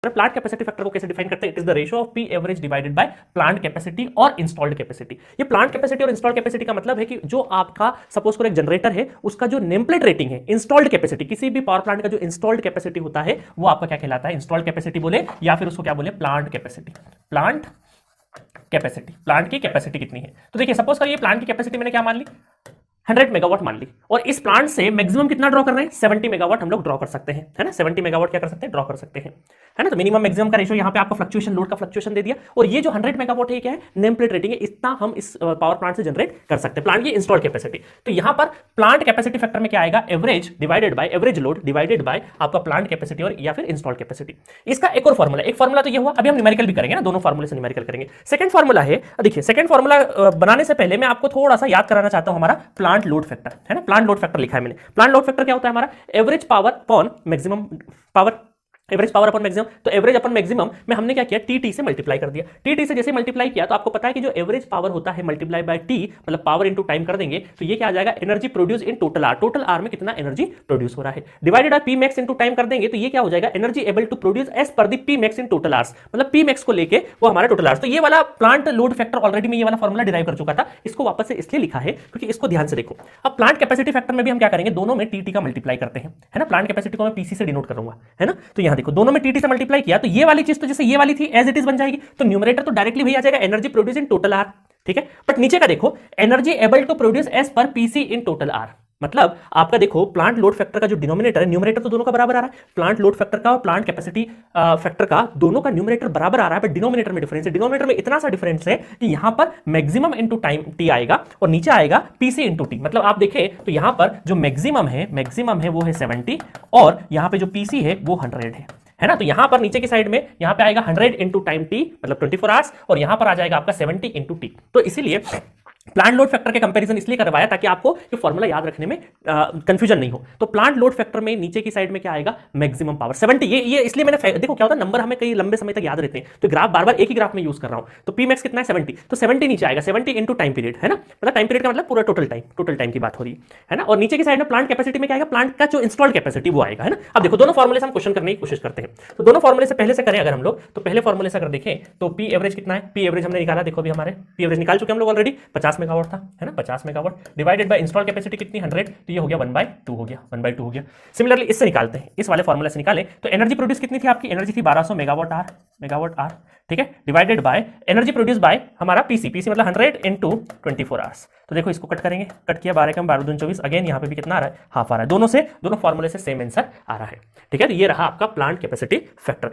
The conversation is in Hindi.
प्लांट कैपेसिटी फैक्टर को कैसे डिफाइन करते हैं? It is the ratio of P average divided by plant capacity और इंस्टॉल्ड कैपेसिटी। ये प्लांट कैपेसिटी और इंस्टॉल्ड कैपेसिटी का मतलब है कि जो आपका सपोज करो एक जनरेटर है, उसका जो नेम प्लेट रेटिंग है, इंस्टॉल्ड कैपेसिटी, किसी भी पावर प्लांट का जो इंस्टॉल्ड कैपेसिटी होता है वो आपका क्या कहलाता है? इंस्टॉल्ड कैपेसिटी बोले या फिर उसको क्या बोले? Plant capacity. Plant capacity, plant की कैपेसिटी कितनी है? तो देखिए सपोज करिए प्लांट की कैपेसिटी मैंने क्या मान ली? 100 मेगावाट मान ली, और इस प्लांट से मैक्सिमम कितना ड्रॉ कर रहे हैं? 70 मेगावाट हम लोग ड्रॉ कर सकते हैं, है ना? 70 मेगावाट क्या कर सकते हैं? ड्रॉ कर सकते हैं, है ना? तो मिनिमम मैक्सिमम का रेशियो यहाँ पे आपको फ्लक्चुएशन, लोड का फ्लक्चुएशन दे दिया, और ये जो 100 मेगावाट है क्या है? नेम प्लेट रेटिंग है, इतना हम इस पावर प्लांट से जनरेट कर सकते हैं, प्लांट की इंस्टॉल्ड कैपेसिटी। तो यहाँ पर प्लांट कैपेसिटी फैक्टर में क्या आएगा? Average divided by average load divided by आपका प्लांट कैपेसिटी और या फिर इंस्टॉल्ड कैपेसिटी। इसका एक और फॉर्मूला, एक फॉर्मूला तो ये हुआ, अभी हम न्यूमेरिकल भी करेंगे ना, दोनों फॉर्मूले से न्यूमेरिकल करेंगे। सेकंड फॉर्मूला है, देखिए सेकंड फॉर्मूला बनाने से पहले मैं आपको थोड़ा सा याद कराना चाहता हूं हमारा प्लांट लोड फैक्टर, है ना? प्लांट लोड फैक्टर लिखा है मैंने। प्लांट लोड फैक्टर क्या होता है हमारा? Average power upon maximum power, average power upon maximum. तो एवरेज अपॉन मैक्सिमम में हमने क्या किया? टी से मल्टीप्लाई कर दिया। टी से जैसे मल्टीप्लाई किया तो आपको पता है कि जो एवरेज पावर होता है मल्टीप्लाई बाय टी, मतलब पावर इनटू टाइम कर देंगे तो ये क्या आ जाएगा? Energy produce in total hour. Total hour में कितना एनर्जी प्रोड्यूस हो रहा है, divided by P max into time कर देंगे तो ये क्या हो जाएगा? Energy able to produce as per the P max in total hours, मतलब पी मैक्स को लेके वो हमारा टोटल आर्स। तो ये वाला प्लांट लोड फैक्टर ऑलरेडी मैं ये वाला फॉर्मूला डिराइव कर चुका था, इसको वापस से इसलिए लिखा है क्योंकि इसको ध्यान से देखो। अब प्लांट कैपेसिटी फैक्टर में भी हम क्या करेंगे? दोनों में टी का मल्टीप्लाई करते हैं, है ना? प्लांट कैपेसिटी को मैं पीसी से डिनोट करूंगा, है ना? तो यहां देखो दोनों में टी से मल्टीप्लाई किया तो ये वाली चीज तो जैसे ये वाली थी एज इट इज बन जाएगी, तो न्यूमरेटर तो डायरेक्टली वही आ जाएगा, energy produce in total hour, ठीक है? बट नीचे का देखो, energy able to produce as per PC in total hour, मतलब आपका देखो प्लांट लोड फैक्टर का जो डिनोमिनेटर है, न्यूमरेटर तो दोनों का बराबर आ रहा है, प्लांट लोड फैक्टर का और प्लांट कैपेसिटी फैक्टर का दोनों का न्यूमरेटर बराबर आ रहा है, बट डिनोमिनेटर में डिफरेंस है। डिनोमिनेटर में इतना सा डिफरेंस है कि यहां पर मैक्सिमम इनटू टाइम टी आएगा और नीचे आएगा पीसी इनटू टी। मतलब आप देखें तो यहां पर जो मैक्सिमम है वो है 70 और यहां पे जो पीसी है वो 100 है ना? तो यहां पर नीचे की साइड में यहां पे आएगा 100 इंटू टाइम टी, मतलब 24 आवर्स, और यहां पर आ जाएगा आपका 70 इंटू टी। तो इसीलिए प्लांट लोड फैक्टर के कंपैरिजन इसलिए करवाया ताकि आपको ये फॉर्मूला याद रखने में कंफ्यूजन नहीं हो। तो प्लांट लोड फैक्टर में नीचे की साइड में क्या आएगा? Maximum power 70। ये इसलिए मैंने देखो क्या होता है, नंबर हमें कई लंबे समय तक याद रहते हैं, तो ग्राफ बार बार एक ही ग्राफ में यूज कर रहा हूं। तो पी मैक्स कितना है? 70, तो 70 नीचे आएगा, 70 इंटू टाइम पीरियड, है ना? मतलब टाइम पीरियड का मतलब पूरा टोटल टाइम की बात हो रही है ना? और नीचे की साइड में प्लांट कैपेसिटी में क्या आएगा? प्लांट का जो इंस्टॉल्ड कैपेसिटी वो आएगा, है ना? अब देखो दोनों फॉर्मूले से हम क्वेश्चन करने की कोशिश करते हैं। तो दोनों फॉर्मूले से पहले से करें अगर हम लोग, तो पहले फॉर्मूले से अगर देखें तो पी एवरेज कितना है? पी एवरेज हमने निकाला, देखो अभी हमारे पी एवरेज निकाल चुके हम लोग ऑलरेडी, 50 मेगावाट था, है ना? 50 megawatt divided by install capacity कितनी? 100, तो ये हो गया 1/2 हो गया, 1/2 हो गया। सिमिलरली इससे निकालते हैं, इस वाले फॉर्मूला से निकालें तो एनर्जी प्रोड्यूस कितनी थी आपकी? एनर्जी थी 1200 मेगावाट आर, ठीक है? Divided by energy produce by हमारा पीसी मतलब 100 इंटू 24 आवर्स। तो देखो इसको कट करेंगे, कट किया 12 कम 12 दूनी 24, अगेन यहाँ पे भी कितना आ रहा है? हाफ आ रहा है। दोनों फॉर्मूले से सेम आंसर आ रहा है, ठीक है? तो ये रहा आपका प्लांट कैपेसिटी फैक्टर।